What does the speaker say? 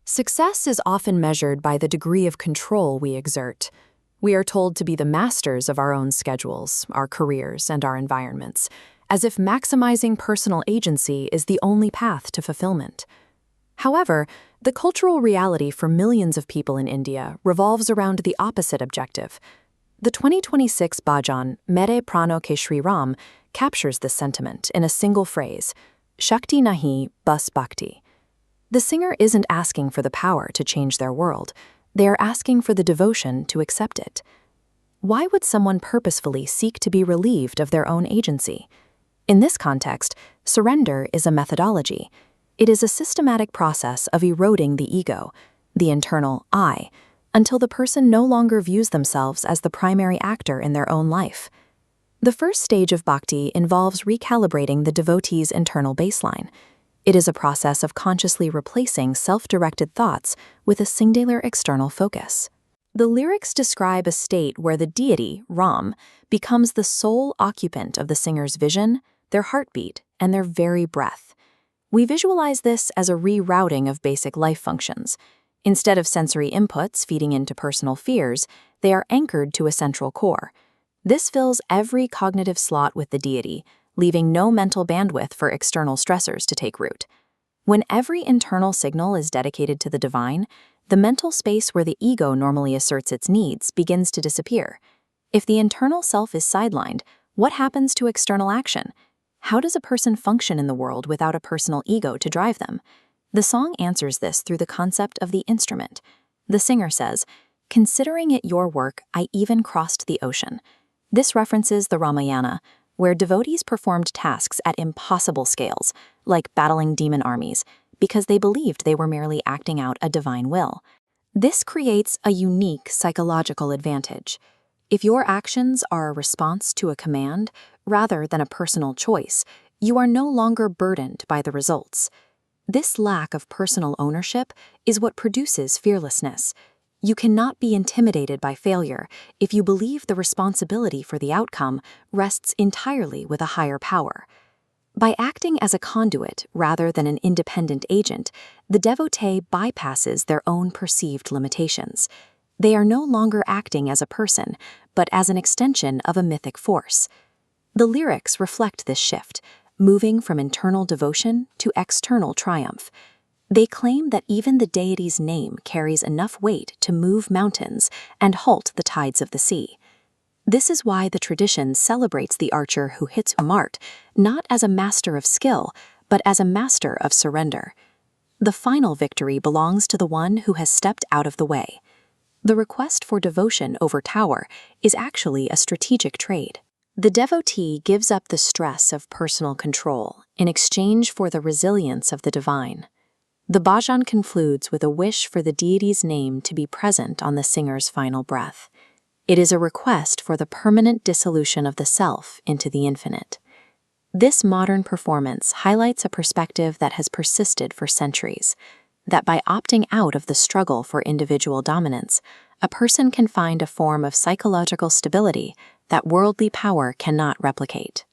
Success is often measured by the degree of control we exert. We are told to be the masters of our own schedules, our careers, and our environments, as if maximizing personal agency is the only path to fulfillment. However, the cultural reality for millions of people in India revolves around the opposite objective. The 2026 bhajan, Mere Prano Ke Shri Ram, captures this sentiment in a single phrase, Shakti Nahi Bas Bhakti. The singer isn't asking for the power to change their world, they are asking for the devotion to accept it. Why would someone purposefully seek to be relieved of their own agency? In this context, surrender is a methodology. It is a systematic process of eroding the ego, the internal I, until the person no longer views themselves as the primary actor in their own life. The first stage of bhakti involves recalibrating the devotee's internal baseline. It is a process of consciously replacing self-directed thoughts with a singular external focus. The lyrics describe a state where the deity, Ram, becomes the sole occupant of the singer's vision, their heartbeat, and their very breath. We visualize this as a rerouting of basic life functions. Instead of sensory inputs feeding into personal fears, they are anchored to a central core. This fills every cognitive slot with the deity, leaving no mental bandwidth for external stressors to take root. When every internal signal is dedicated to the divine, the mental space where the ego normally asserts its needs begins to disappear. If the internal self is sidelined, what happens to external action? How does a person function in the world without a personal ego to drive them? The song answers this through the concept of the instrument. The singer says, "Considering it your work, I even crossed the ocean." This references the Ramayana, where devotees performed tasks at impossible scales, like battling demon armies, because they believed they were merely acting out a divine will. This creates a unique psychological advantage. If your actions are a response to a command, rather than a personal choice, you are no longer burdened by the results. This lack of personal ownership is what produces fearlessness. You cannot be intimidated by failure if you believe the responsibility for the outcome rests entirely with a higher power. By acting as a conduit rather than an independent agent, the devotee bypasses their own perceived limitations. They are no longer acting as a person, but as an extension of a mythic force. The lyrics reflect this shift, moving from internal devotion to external triumph. They claim that even the deity's name carries enough weight to move mountains and halt the tides of the sea. This is why the tradition celebrates the archer who hits Mart not as a master of skill, but as a master of surrender. The final victory belongs to the one who has stepped out of the way. The request for devotion over tower is actually a strategic trade. The devotee gives up the stress of personal control in exchange for the resilience of the divine. The bhajan concludes with a wish for the deity's name to be present on the singer's final breath. It is a request for the permanent dissolution of the self into the infinite. This modern performance highlights a perspective that has persisted for centuries, that by opting out of the struggle for individual dominance, a person can find a form of psychological stability that worldly power cannot replicate.